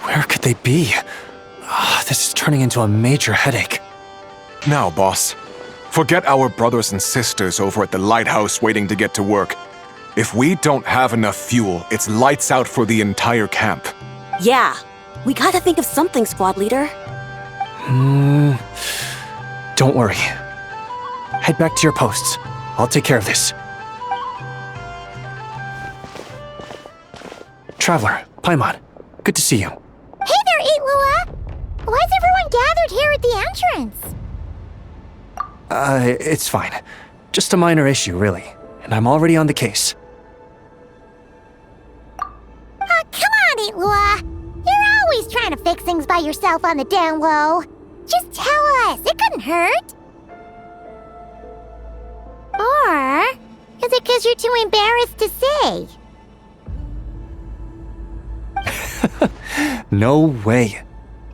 Where could they be? This is turning into a major headache. Now, boss. Forget our brothers and sisters over at the lighthouse waiting to get to work. If we don't have enough fuel, it's lights out for the entire camp. Yeah, we gotta think of something, squad leader. Don't worry. Head back to your posts. I'll take care of this. Traveler, Paimon, good to see you. Hey there, Illuga! Why is everyone gathered here at the entrance? It's fine. Just a minor issue, really. And I'm already on the case. Come on, Illuga! You're always trying to fix things by yourself on the down low. Just tell us, it couldn't hurt. Or is it because you're too embarrassed to say? No way.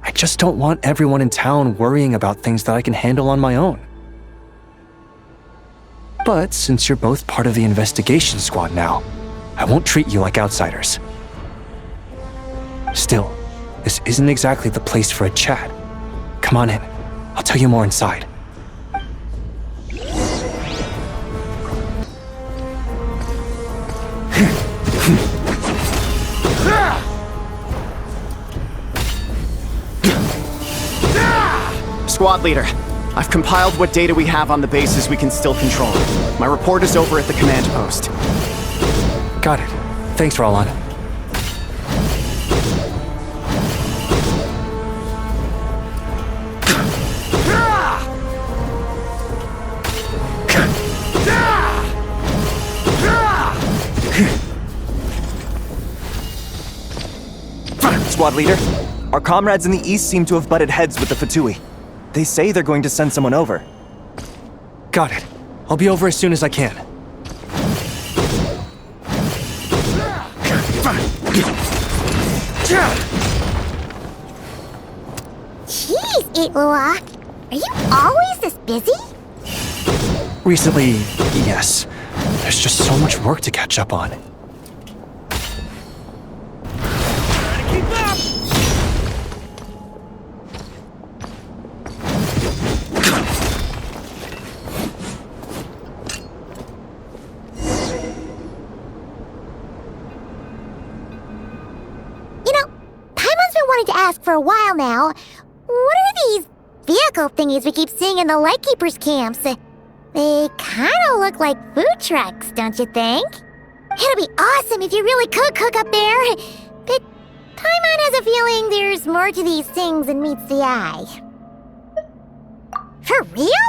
I just don't want everyone in town worrying about things that I can handle on my own. But since you're both part of the investigation squad now, I won't treat you like outsiders. Still, this isn't exactly the place for a chat. Come on in. I'll tell you more inside. Squad leader, I've compiled what data we have on the bases we can still control. My report is over at the command post. Got it. Thanks, Roland. Squad leader, our comrades in the east seem to have butted heads with the Fatui. They say they're going to send someone over. Got it. I'll be over as soon as I can. Jeez, Illuga! Are you always this busy? Recently, yes. There's just so much work to catch up on. To ask for a while now. What are these vehicle thingies we keep seeing in the Lightkeepers camps? They kinda look like food trucks, don't you think? It'd be awesome if you really could cook up there. But Paimon has a feeling there's more to these things than meets the eye. For real?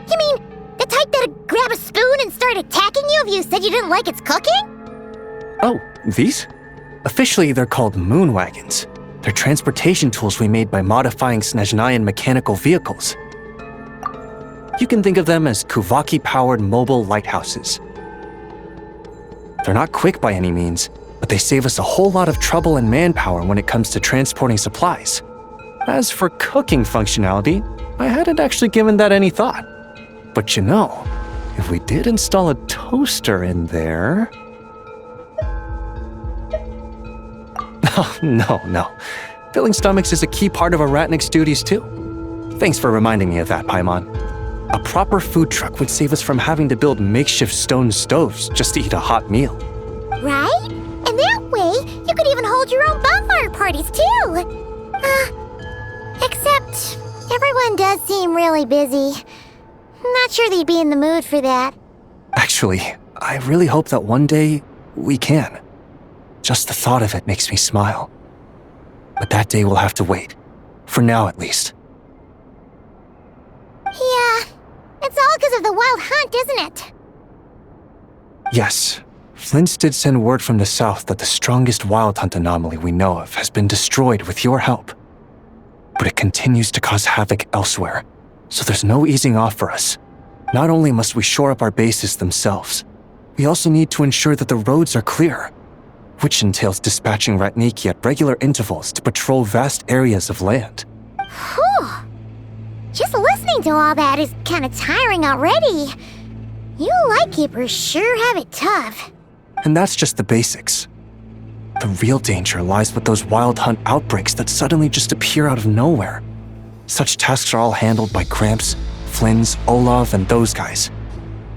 You mean the type that'd grab a spoon and start attacking you if you said you didn't like its cooking? Oh, these? Officially, they're called moon wagons. They're transportation tools we made by modifying Snezhnayan mechanical vehicles. You can think of them as Kuvaki-powered mobile lighthouses. They're not quick by any means, but they save us a whole lot of trouble and manpower when it comes to transporting supplies. As for cooking functionality, I hadn't actually given that any thought. But you know, if we did install a toaster in there... Oh, no. Filling stomachs is a key part of a Ratnik's duties, too. Thanks for reminding me of that, Paimon. A proper food truck would save us from having to build makeshift stone stoves just to eat a hot meal. Right? And that way, you could even hold your own bonfire parties, too. Except, everyone does seem really busy. Not sure they'd be in the mood for that. Actually, I really hope that one day we can. Just the thought of it makes me smile. But that day will have to wait. For now, at least. Yeah, it's all because of the wild hunt, isn't it? Yes. Flint's did send word from the south that the strongest wild hunt anomaly we know of has been destroyed with your help. But it continues to cause havoc elsewhere, so there's no easing off for us. Not only must we shore up our bases themselves, we also need to ensure that the roads are clear, which entails dispatching Ratniki at regular intervals to patrol vast areas of land. Whew. Just listening to all that is kind of tiring already. You Lightkeepers sure have it tough. And that's just the basics. The real danger lies with those wild hunt outbreaks that suddenly just appear out of nowhere. Such tasks are all handled by Gramps, Flynn's, Olaf, and those guys.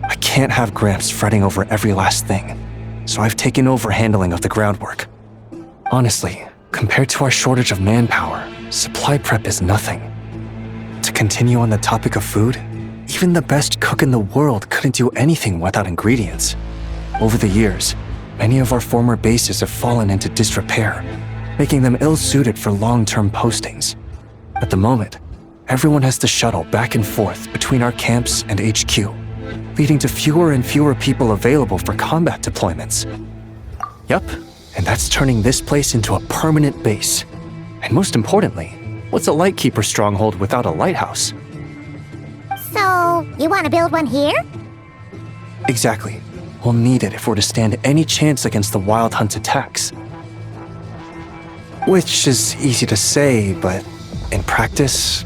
I can't have Gramps fretting over every last thing, so I've taken over handling of the groundwork. Honestly, compared to our shortage of manpower, supply prep is nothing. To continue on the topic of food, even the best cook in the world couldn't do anything without ingredients. Over the years, many of our former bases have fallen into disrepair, making them ill-suited for long-term postings. At the moment, everyone has to shuttle back and forth between our camps and HQ, leading to fewer and fewer people available for combat deployments. Yup, and that's turning this place into a permanent base. And most importantly, what's a Lightkeeper stronghold without a lighthouse? So, you want to build one here? Exactly. We'll need it if we're to stand any chance against the Wild Hunt's attacks. Which is easy to say, but in practice,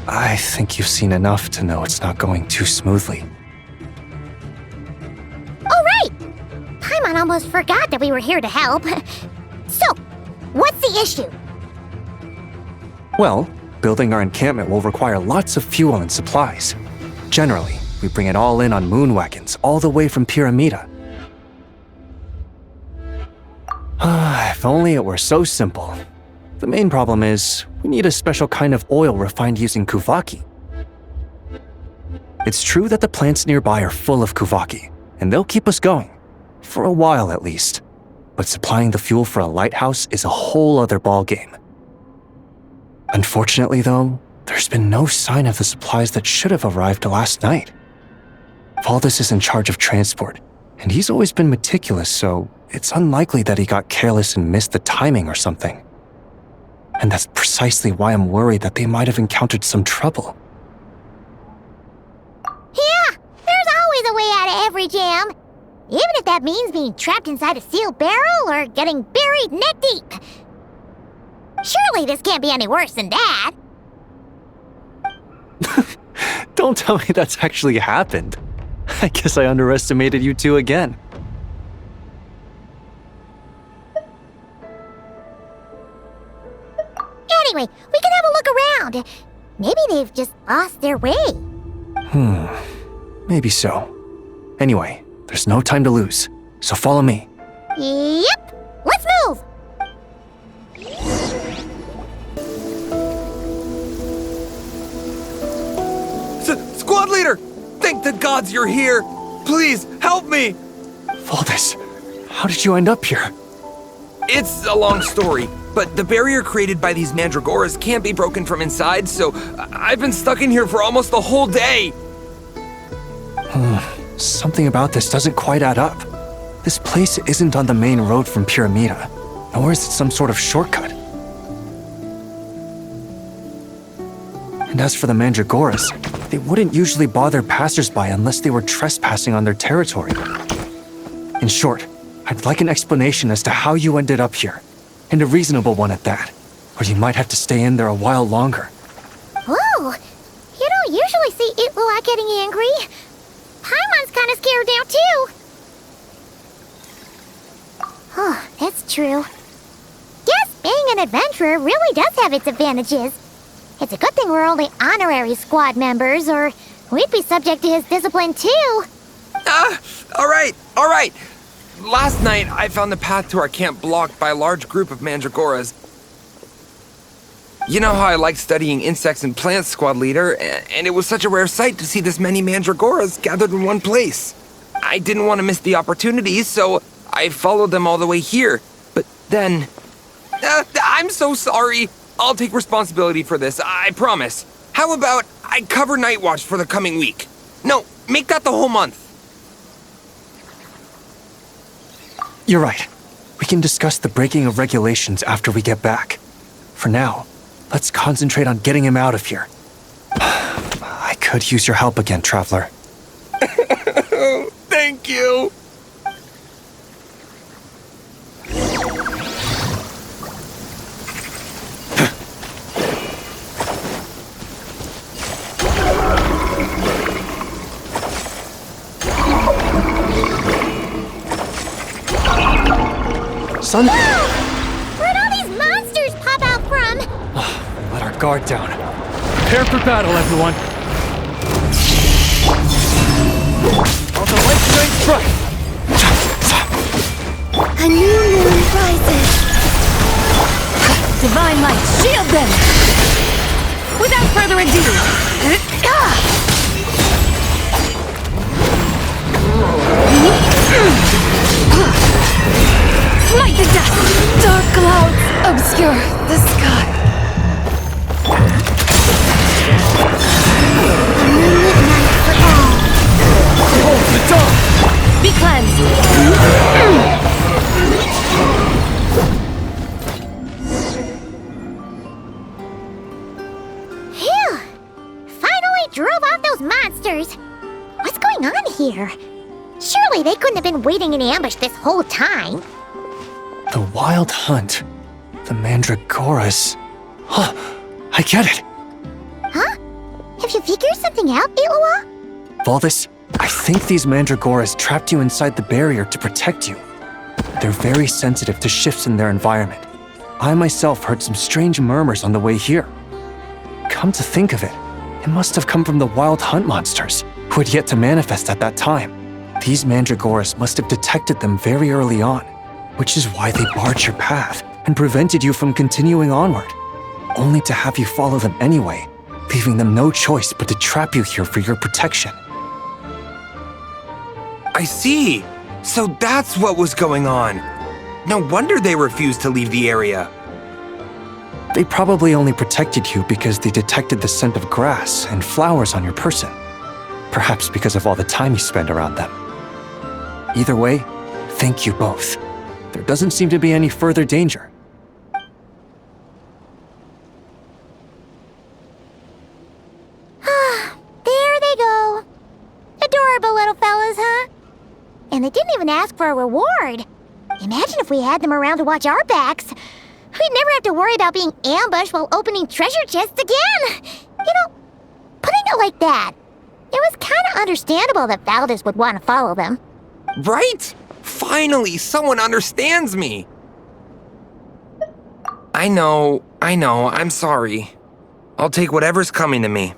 I think you've seen enough to know it's not going too smoothly. Oh, right! Paimon almost forgot that we were here to help. So, what's the issue? Well, building our encampment will require lots of fuel and supplies. Generally, we bring it all in on moon wagons all the way from Pyramida. If only it were so simple. The main problem is, we need a special kind of oil refined using kuvaki. It's true that the plants nearby are full of kuvaki, and they'll keep us going. For a while at least. But supplying the fuel for a lighthouse is a whole other ballgame. Unfortunately though, there's been no sign of the supplies that should have arrived last night. Valdis is in charge of transport, and he's always been meticulous, so it's unlikely that he got careless and missed the timing or something. And that's precisely why I'm worried that they might have encountered some trouble. Yeah, there's always a way out of every jam. Even if that means being trapped inside a sealed barrel or getting buried neck deep. Surely this can't be any worse than that. Don't tell me that's actually happened. I guess I underestimated you two again. Anyway, we can have a look around. Maybe they've just lost their way. Maybe so. Anyway, there's no time to lose, so follow me. Yep, let's move. Squad leader! Thank the gods you're here! Please, help me! Valdis, how did you end up here? It's a long story, but the barrier created by these mandragoras can't be broken from inside, so I've been stuck in here for almost the whole day! Something about this doesn't quite add up. This place isn't on the main road from Pyramida, nor is it some sort of shortcut. And as for the mandragoras, they wouldn't usually bother passersby unless they were trespassing on their territory. In short, I'd like an explanation as to how you ended up here, and a reasonable one at that, or you might have to stay in there a while longer. Ooh, you don't usually see Illuga getting angry. Paimon's kind of scared now, too. Oh, that's true. Guess being an adventurer really does have its advantages. It's a good thing we're only honorary squad members, or we'd be subject to his discipline, too. All right. Last night, I found the path to our camp blocked by a large group of mandragoras. You know how I like studying insects and plants, squad leader, and it was such a rare sight to see this many mandragoras gathered in one place. I didn't want to miss the opportunity, so I followed them all the way here. But then... I'm so sorry. I'll take responsibility for this, I promise. How about I cover Night Watch for the coming week? No, make that the whole month. You're right. We can discuss the breaking of regulations after we get back. For now, let's concentrate on getting him out of here. I could use your help again, Traveler. Thank you. Son... Where'd all these monsters pop out from? Let our guard down. Prepare for battle, everyone. On the light shine bright. A new moon rises. Divine light, shield them! Without further ado, smite the dust! Dark clouds obscure the sky. A moonlit night for all. Behold the dawn! Be cleansed! Phew! Finally drove off those monsters! What's going on here? Surely they couldn't have been waiting in ambush this whole time. The Wild Hunt. The Mandragoras. Huh, I get it. Huh? Have you figured something out, Illuga? Valdis, I think these Mandragoras trapped you inside the barrier to protect you. They're very sensitive to shifts in their environment. I myself heard some strange murmurs on the way here. Come to think of it, it must have come from the Wild Hunt monsters, who had yet to manifest at that time. These Mandragoras must have detected them very early on, which is why they barred your path and prevented you from continuing onward, only to have you follow them anyway, leaving them no choice but to trap you here for your protection. I see. So that's what was going on. No wonder they refused to leave the area. They probably only protected you because they detected the scent of grass and flowers on your person. Perhaps because of all the time you spend around them. Either way, thank you both. There doesn't seem to be any further danger. There they go. Adorable little fellas, huh? And they didn't even ask for a reward. Imagine if we had them around to watch our backs. We'd never have to worry about being ambushed while opening treasure chests again. You know, putting it like that, it was kind of understandable that Valdis would want to follow them. Right? Finally, someone understands me. I know, I'm sorry. I'll take whatever's coming to me.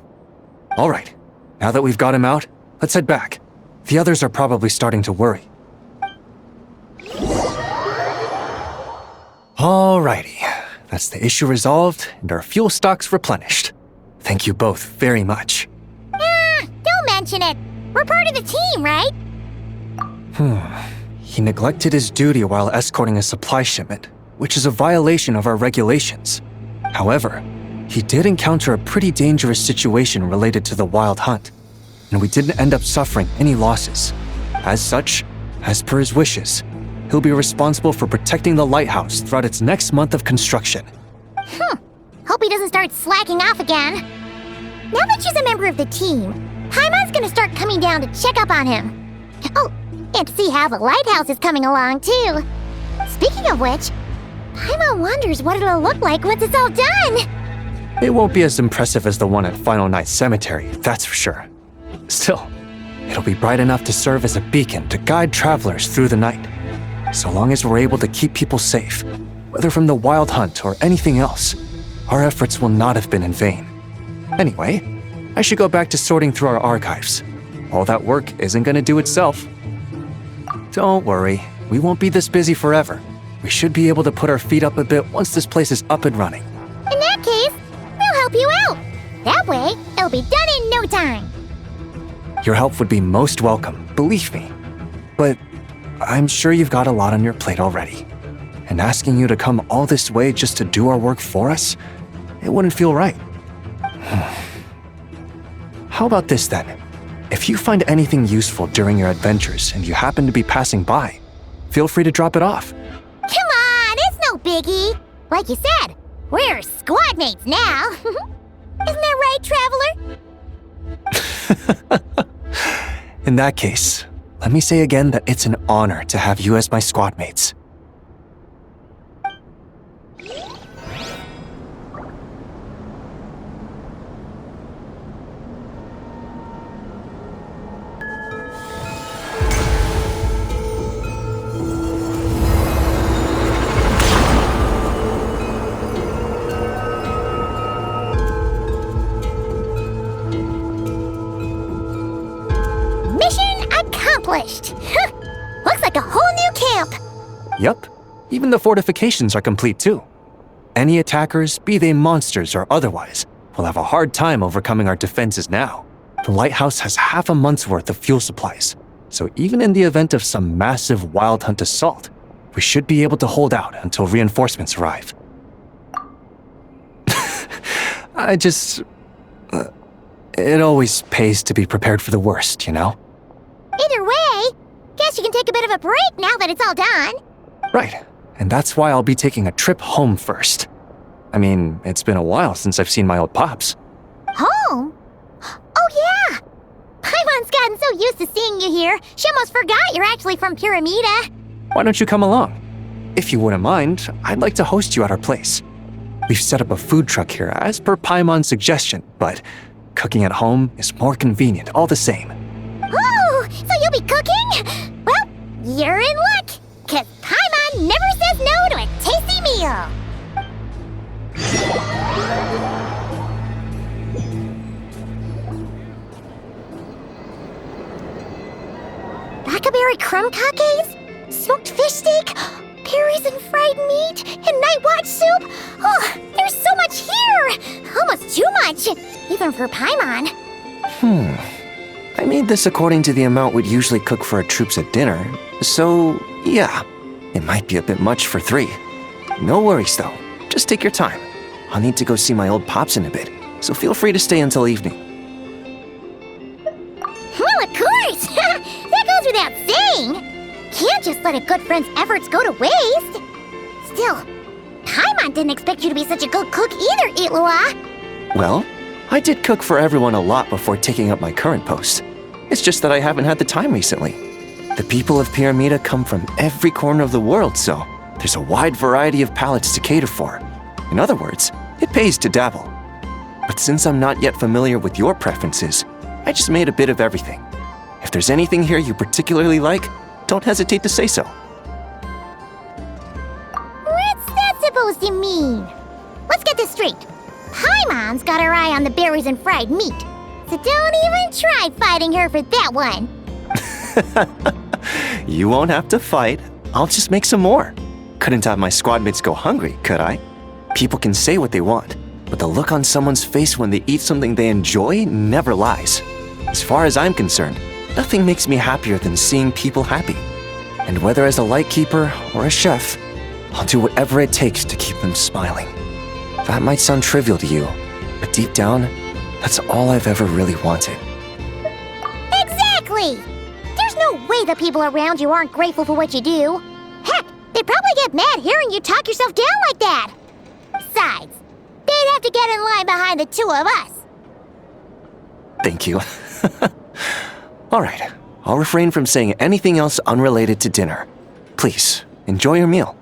All right, now that we've got him out, let's head back. The others are probably starting to worry. Alrighty, that's the issue resolved and our fuel stocks replenished. Thank you both very much. Don't mention it. We're part of the team, right? He neglected his duty while escorting a supply shipment, which is a violation of our regulations. However, he did encounter a pretty dangerous situation related to the Wild Hunt, and we didn't end up suffering any losses. As such, as per his wishes, he'll be responsible for protecting the lighthouse throughout its next month of construction. Hope he doesn't start slacking off again. Now that she's a member of the team, Paimon's gonna start coming down to check up on him. Oh, and to see how the lighthouse is coming along, too. Speaking of which, Paimon wonders what it'll look like once it's all done. It won't be as impressive as the one at Final Night Cemetery, that's for sure. Still, it'll be bright enough to serve as a beacon to guide travelers through the night. So long as we're able to keep people safe, whether from the Wild Hunt or anything else, our efforts will not have been in vain. Anyway, I should go back to sorting through our archives. All that work isn't going to do itself. Don't worry, we won't be this busy forever. We should be able to put our feet up a bit once this place is up and running. In that case, we'll help you out. That way, it'll be done in no time. Your help would be most welcome, believe me. But I'm sure you've got a lot on your plate already. And asking you to come all this way just to do our work for us, it wouldn't feel right. How about this then? If you find anything useful during your adventures and you happen to be passing by, feel free to drop it off. Come on, it's no biggie. Like you said, we're squad mates now. Isn't that right, Traveler? In that case, let me say again that it's an honor to have you as my squad mates. Yup, even the fortifications are complete too. Any attackers, be they monsters or otherwise, will have a hard time overcoming our defenses now. The lighthouse has half a month's worth of fuel supplies, so even in the event of some massive wild hunt assault, we should be able to hold out until reinforcements arrive. It always pays to be prepared for the worst, you know? Either way, guess you can take a bit of a break now that it's all done. Right, and that's why I'll be taking a trip home first. I mean, it's been a while since I've seen my old pops. Home? Oh yeah! Paimon's gotten so used to seeing you here, she almost forgot you're actually from Pyramida. Why don't you come along? If you wouldn't mind, I'd like to host you at our place. We've set up a food truck here as per Paimon's suggestion, but cooking at home is more convenient all the same. Oh, so you'll be cooking? Well, you're in luck, cause Paimon never says no to a tasty meal. Blackberry crumb cakes, smoked fish steak, berries and fried meat, and night watch soup. Oh, there's so much here! Almost too much, even for Paimon. I made this according to the amount we'd usually cook for our troops at dinner, so yeah, it might be a bit much for 3. No worries though, just take your time. I'll need to go see my old pops in a bit, so feel free to stay until evening. Well, of course! That goes without saying! Can't just let a good friend's efforts go to waste! Still, Paimon didn't expect you to be such a good cook either, Illuga! Well, I did cook for everyone a lot before taking up my current post. It's just that I haven't had the time recently. The people of Pyramida come from every corner of the world, so there's a wide variety of palates to cater for. In other words, it pays to dabble. But since I'm not yet familiar with your preferences, I just made a bit of everything. If there's anything here you particularly like, don't hesitate to say so. What's that supposed to mean? Let's get this straight. Paimon's got her eye on the berries and fried meat, so don't even try fighting her for that one. You won't have to fight. I'll just make some more. Couldn't have my squad mates go hungry, could I? People can say what they want, but the look on someone's face when they eat something they enjoy never lies. As far as I'm concerned, nothing makes me happier than seeing people happy. And whether as a lightkeeper or a chef, I'll do whatever it takes to keep them smiling. That might sound trivial to you, but deep down, that's all I've ever really wanted. Exactly! There's no way the people around you aren't grateful for what you do. Heck, they'd probably get mad hearing you talk yourself down like that. Besides, they'd have to get in line behind the 2 of us. Thank you. All right, I'll refrain from saying anything else unrelated to dinner. Please, enjoy your meal.